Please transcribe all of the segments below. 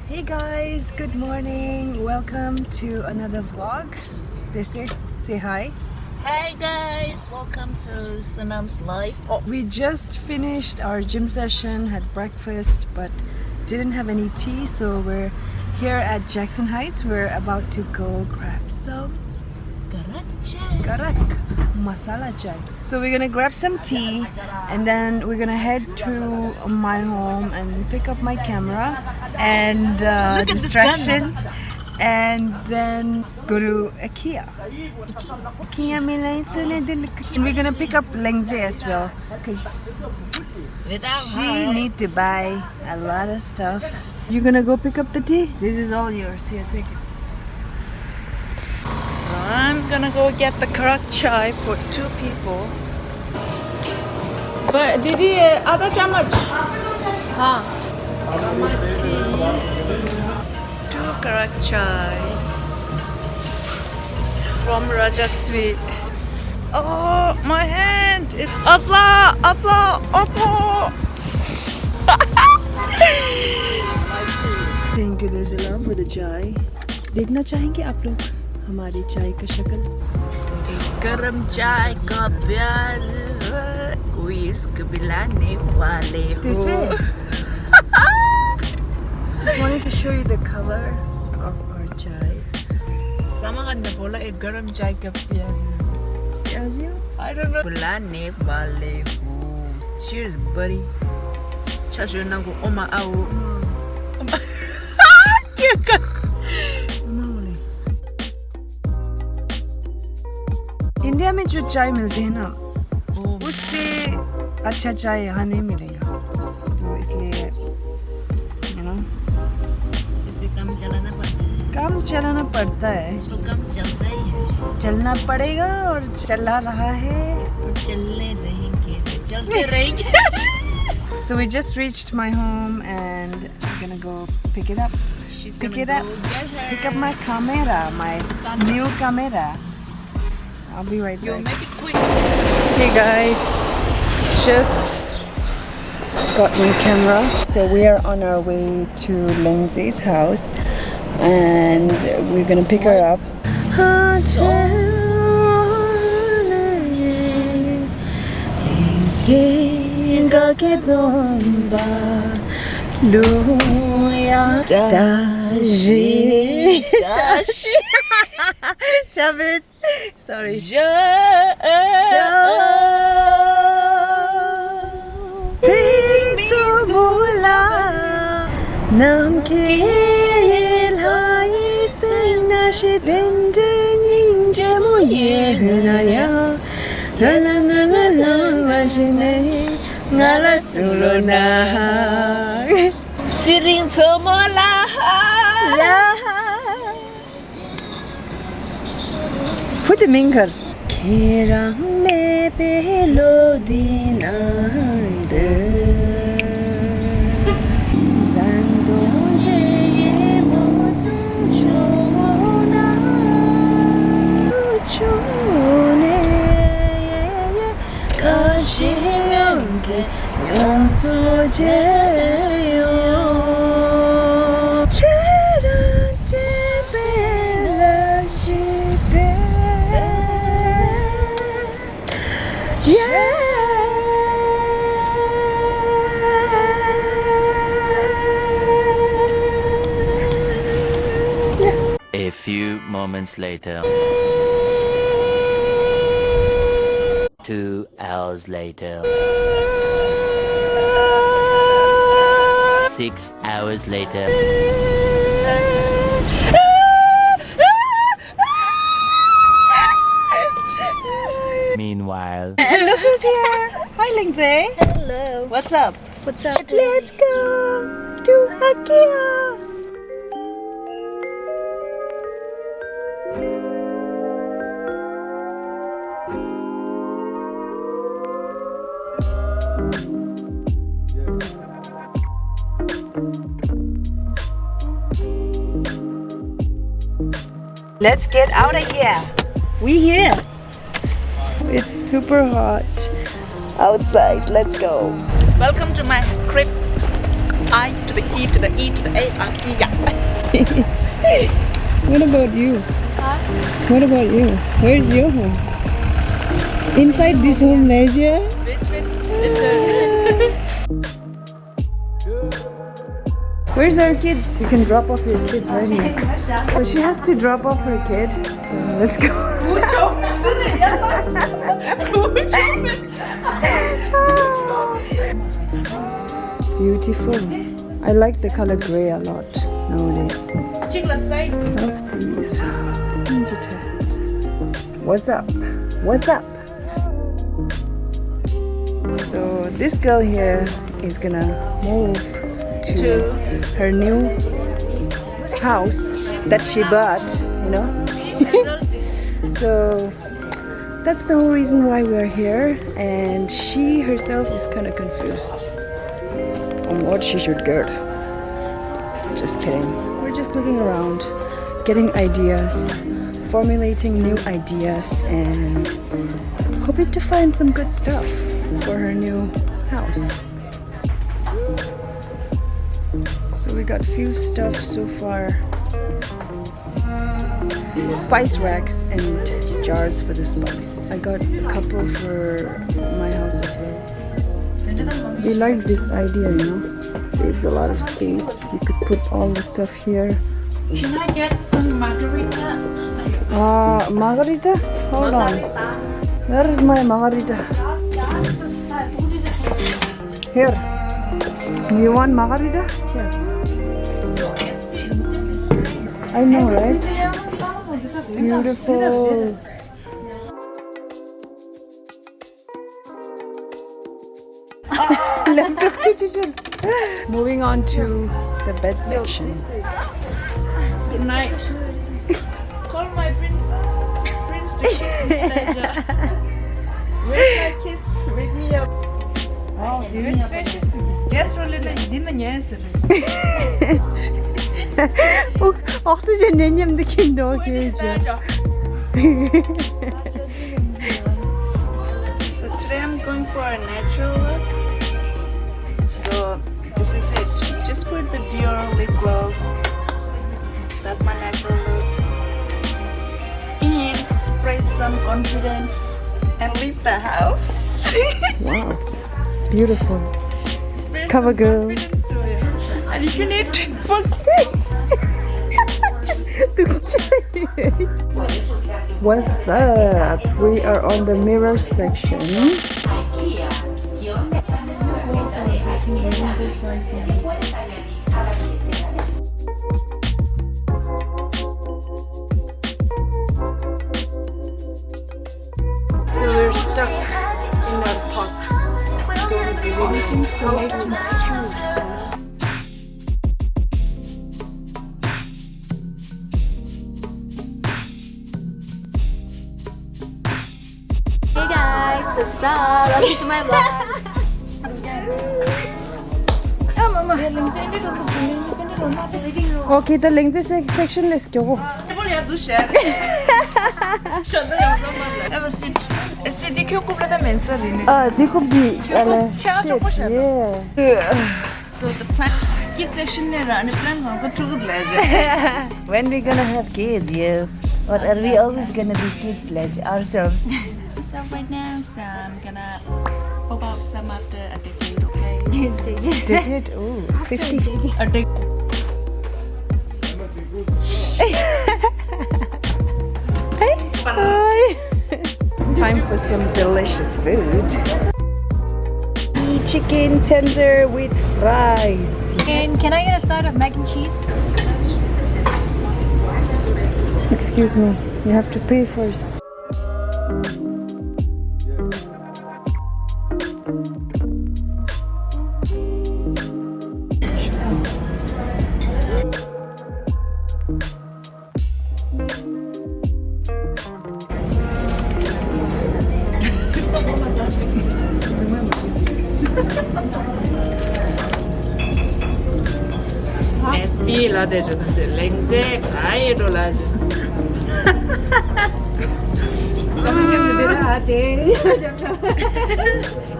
Hey guys, good morning. Welcome to another vlog. They say hi. Hi guys, welcome to Sonam's life. We just finished our gym session, had breakfast, but didn't have any tea, so we're here at Jackson Heights. We're about to go grab some karak masala chai. So we're gonna grab some tea and then we're gonna head to my home and pick up my camera and distraction and then go to IKEA. And we're gonna pick up Lengzey as well because she need to buy a lot of stuff. You're gonna go pick up the tea? This is all yours. Here, take it. So I'm gonna go get the karak chai for 2 people. But Didi, आधा चम्मच. हाँ. Kamachi. 2 karak chai from Raja Sweet. Oh, my hand! Atsa! Thank you, there's a love for the chai. देखना चाहेंगे आप लोग हमारी चाय का शक्ल? गरम चाय का प्यार कोई इसको पिलाने वाले हो. Just wanted to show you the color of our chai. Sama kan na bola गरम चाय का प्यार. I don't know. पिलाने वाले हो. Cheers, buddy. चाशु ना को ओमा आओ. क्या कर? इंडिया में जो चाय मिलते हैं ना उससे अच्छा चाय यहाँ नहीं मिलेगा, तो इसलिए इसे काम चलाना पड़ता है. काम चलाना पड़ता है. तो काम चलता ही है. चलना पड़ेगा और चला रहा है. चलने रहेंगे, चलते रहेंगे. So we just reached my home and I'm gonna go pick it up. She's Pick gonna it go up. get her. Pick up my camera, my new camera. I'll be right You'll back. make it quick. Hey guys, just got my camera. So we are on our way to Lengzey's house and we're gonna pick her up. Chavez. Sorry. तेरे तो बोला नाम के लाई से नशे बिंदे निंजे मुये नया नला नला वजने नला सुलोना Siring tomola. Put the minker. Kira me pelo dinande. Dando je mote chona. Chone. Kashi yonke yonsu je yo. Chera te bela jite. A few moments later. 2 hours later. 6 hours later. Meanwhile. And look who's here! Hi Lengzey! Hello. What's up? What's up? Let's go to IKEA! Let's get out of here! We here! It's super hot outside. Let's go. Welcome to my crib. I to the E to the E to the A, yeah. What about you? What about you? Where's your home? Inside this home, Leisure? Where's our kids? You can drop off your kids right here. So she has to drop off her kid. Let's go. Beautiful. I like the color gray a lot nowadays. Love these. What's up? What's up? So this girl here is gonna move to her new house that she bought, you know. So that's the whole reason why we're here, and she herself is kind of confused on what she should get. Just kidding. We're just looking around, getting ideas, formulating new ideas, and hoping to find some good stuff for her new house. So we got few stuff so far. Spice racks and jars for the spice. I got a couple for my house as well. We like this idea, you know. It saves a lot of space. You could put all the stuff here. Can I get some margarita? Margarita? Hold on. Where is my margarita? Here. You want margarita? Here. I know, right? Beautiful. Moving on to the bed section. Good night. Call my prince to kiss me, Leisure. Where's my kiss? Wake me up. Oh, serious? Guess what little you didn't answer. Oxygen 내념도 긴도 So today I'm going for a natural look. So this is it. Just put the Dior lip gloss. That's my natural look. And spray some confidence and leave the house. Wow, beautiful. Spray Cover some girl. confidence to it. And if you need to What's up? We are on the mirror section. So we're stuck in our thoughts. Don't really know how to choose. Hey guys, what's up? Welcome to my vlogs. Living room. Okay, the Lengzey section, let's go. They could be. So the plan kids section and the plan on the truth, Leisure. When we gonna have kids, yeah? Or are we always gonna be kids, Ledge, ourselves? So right now, so I'm gonna pop out some after a decade, okay? Decade? Oh, 50. A decade. Time for some delicious food. Chicken tender with fries. And can I get a side of mac and cheese? Excuse me, you have to pay first. SB 라데주는데 랭제 가이로 라주.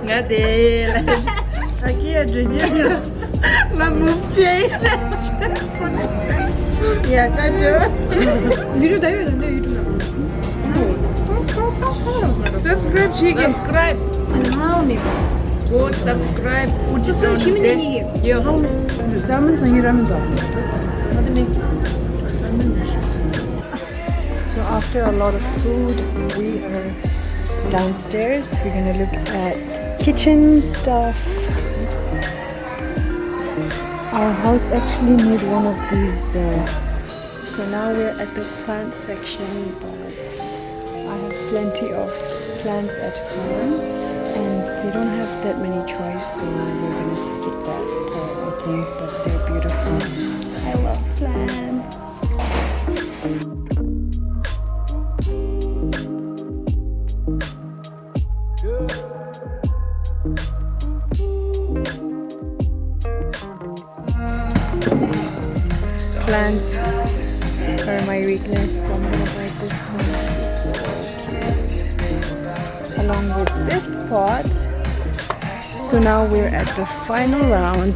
Ngade. IKEA jujunya Lan mumçayı. Ya kaçıyor. Yürü de yürü de yürü. Subscribe Chigi. Subscribe. Go subscribe. Subscribe şimdi de iyi. Yok. Sen mi sen yürüme de. So after a lot of food, we are downstairs. We're gonna look at kitchen stuff. Our house actually made one of these. So now we're at the plant section, but I have plenty of plants at home, and they don't have that many choice, so we're gonna skip that part, I think. But they're beautiful. I love plants. Plants are my weakness, so I'm gonna buy this one. This is so cute. Along with this pot. So now we're at the final round.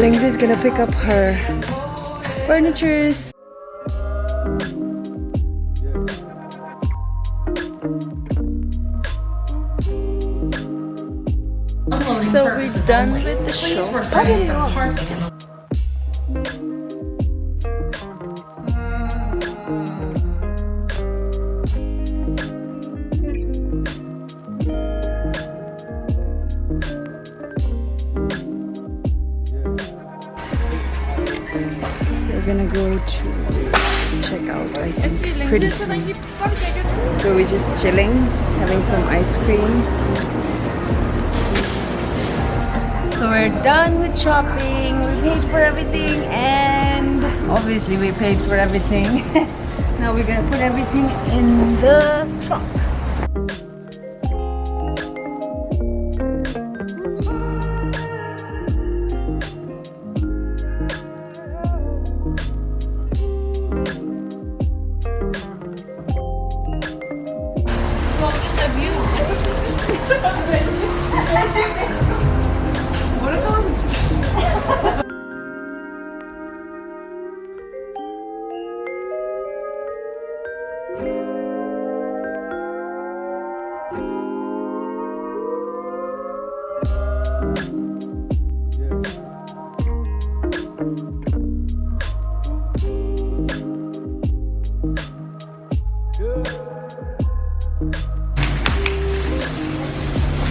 Lengzey is gonna pick up her furnitures. So we're done with the show. We're gonna go to check out, I think, pretty soon. So we're just chilling, having some ice cream. So we're done with shopping. We paid for everything, and obviously we paid for everything. Now we're gonna put everything in the trunk.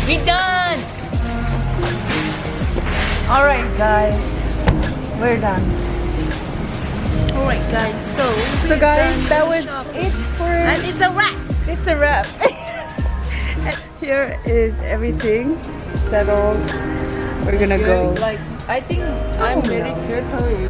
We're done. All right, guys, we're done. Alright guys, So guys, that was it for. and it's a wrap. It's a wrap. And here is everything settled. We're gonna go. Like I think I'm very curious how you